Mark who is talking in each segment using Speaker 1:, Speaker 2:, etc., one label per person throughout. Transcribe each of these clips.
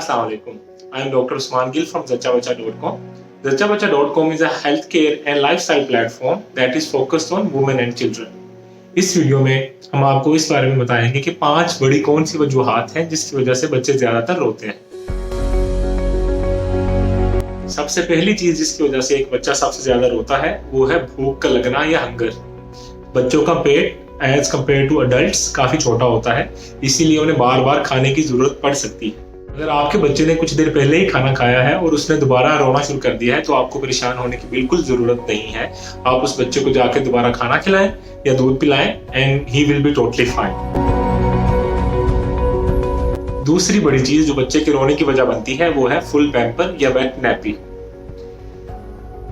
Speaker 1: Assalamu alaikum. I am Dr. Usman Gil from zachabacha.com. Zachabacha.com is a healthcare and lifestyle platform that is focused on women and children. इस video में हम आपको इस बारे में बताएंगे कि 5 बड़ी कौन सी वजूहात हैं जिसकी वजह से बच्चे ज्यादातर रोते हैं। सबसे पहली चीज जिसकी वजह से एक बच्चा सबसे ज्यादा रोता है वो है भूख का लगना या हंगर। बच्चों का पेट एज कम्पेयर टू अडल्ट्स काफी छोटा होता है, इसीलिए उन्हें बार बार खाने की जरूरत पड़ सकती है। अगर आपके बच्चे ने कुछ देर पहले ही खाना खाया है और उसने दोबारा रोना शुरू कर दिया है तो आपको परेशान होने की बिल्कुल जरूरत नहीं है। आप उस बच्चे को जाके दोबारा खाना खिलाएं या दूध पिलाएं and he will be totally fine. दूसरी बड़ी चीज जो बच्चे के रोने की वजह बनती है वो है फुल पैम्पर या वेट नैपी।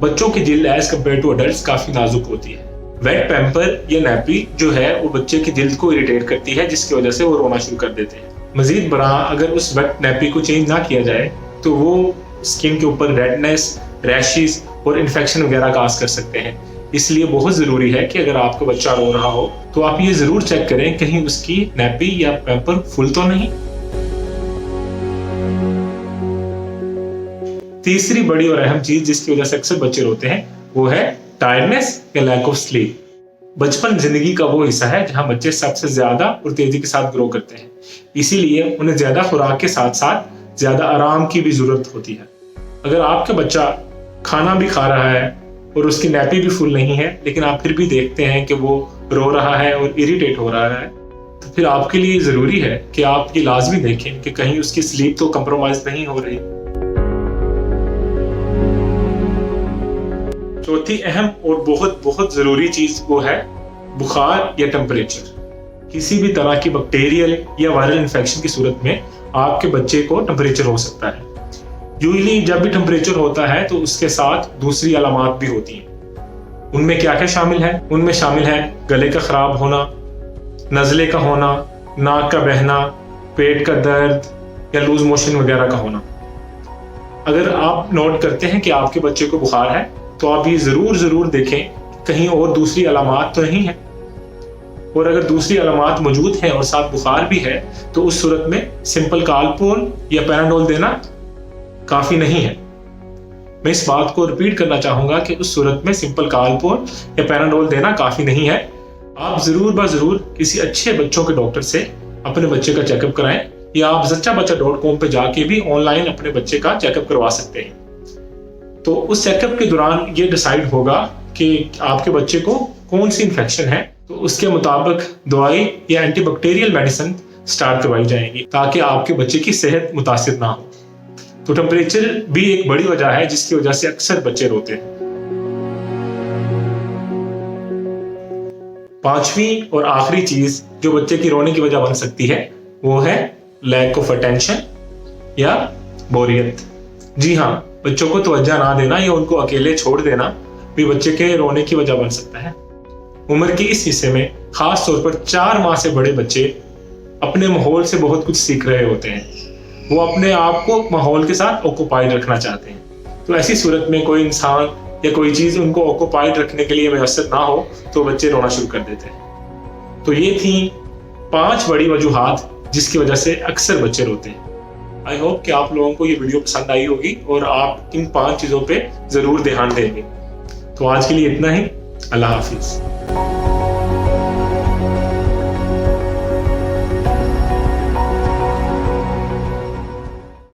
Speaker 1: बच्चों की जिल्द एज कम्पेयर टू अडल्ट्स काफी नाजुक होती है। वेट पैम्पर या नैपी जो है वो बच्चे की जिल्द को इरिटेट करती है, जिसकी वजह से वो रोना शुरू कर देते हैं। मजीद बरा अगर उस वेट नैपी को चेंज ना किया जाए तो वो स्किन के ऊपर रेडनेस, रैशेस और इन्फेक्शन वगैरह काज कर सकते हैं। इसलिए बहुत जरूरी है कि अगर आपका बच्चा रो रहा हो तो आप ये जरूर चेक करें कहीं उसकी नैपी या पैम्पर फुल तो नहीं। तीसरी बड़ी और अहम चीज जिसकी वजह से अक्सर बच्चे रोते हैं वो है टायर्डनेस या लैक ऑफ स्लीप। बचपन जिंदगी का वो हिस्सा है जहां बच्चे सबसे ज्यादा और तेजी के साथ ग्रो करते हैं, इसीलिए उन्हें ज्यादा खुराक के साथ साथ ज्यादा आराम की भी जरूरत होती है। अगर आपका बच्चा खाना भी खा रहा है और उसकी नैपी भी फुल नहीं है लेकिन आप फिर भी देखते हैं कि वो रो रहा है और इरिटेट हो रहा है, तो फिर आपके लिए जरूरी है कि आप ये लाजमी देखें कि कहीं उसकी स्लीप तो कंप्रोमाइज नहीं हो रही। चौथी अहम और बहुत बहुत जरूरी चीज वो है बुखार या टेम्परेचर। किसी भी तरह की बैक्टीरियल या वायरल इन्फेक्शन की सूरत में आपके बच्चे को टेम्परेचर हो सकता है। यूजुअली जब भी टेम्परेचर होता है तो उसके साथ दूसरी अलामात भी होती हैं। उनमें क्या क्या शामिल है? उनमें शामिल है गले का खराब होना, नज़ले का होना, नाक का बहना, पेट का दर्द या लूज मोशन वगैरह का होना। अगर आप नोट करते हैं कि आपके बच्चे को बुखार है तो आप ये जरूर देखें कहीं और दूसरी अलामात तो नहीं है, और अगर दूसरी अलामात मौजूद है और साथ बुखार भी है तो उस सूरत में सिंपल कालपोल या पैराडोल देना काफी नहीं है। मैं इस बात को रिपीट करना चाहूंगा कि उस सूरत में सिंपल कालपोल या पैराडोल देना काफी नहीं है। आप जरूर किसी अच्छे बच्चों के डॉक्टर से अपने बच्चे का चेकअप कराएं या आप zachabacha.com पे जाके भी ऑनलाइन अपने बच्चे का चेकअप करवा सकते हैं। तो उस चेकअप के दौरान ये डिसाइड होगा कि आपके बच्चे को कौन सी इन्फेक्शन है, तो उसके मुताबिक दवाई या एंटीबैक्टीरियल मेडिसिन स्टार्ट करवाई जाएगी ताकि आपके बच्चे की सेहत मुतासिर ना हो। तो टेम्परेचर भी एक बड़ी वजह है जिसकी वजह से अक्सर बच्चे रोते हैं। पांचवी और आखिरी चीज जो बच्चे की रोने की वजह बन सकती है वो है लैक ऑफ अटेंशन या बोरियत। जी हाँ, बच्चों को तवज्जो ना देना या उनको अकेले छोड़ देना भी बच्चे के रोने की वजह बन सकता है। उम्र के इस हिस्से में खास तौर पर 4 माह से बड़े बच्चे अपने माहौल से बहुत कुछ सीख रहे होते हैं। वो अपने आप को माहौल के साथ ऑक्युपाइड रखना चाहते हैं। तो ऐसी सूरत में कोई इंसान या कोई चीज उनको ऑक्युपाइड रखने के लिए मुयस्सर ना हो तो बच्चे रोना शुरू कर देते हैं। तो ये थी 5 बड़ी वजूहात जिसकी वजह से अक्सर बच्चे रोते हैं। आई होप कि आप लोगों को ये वीडियो पसंद आई होगी और आप इन 5 चीजों पे जरूर ध्यान देंगे। तो आज के लिए इतना ही। अल्लाह हाफिज।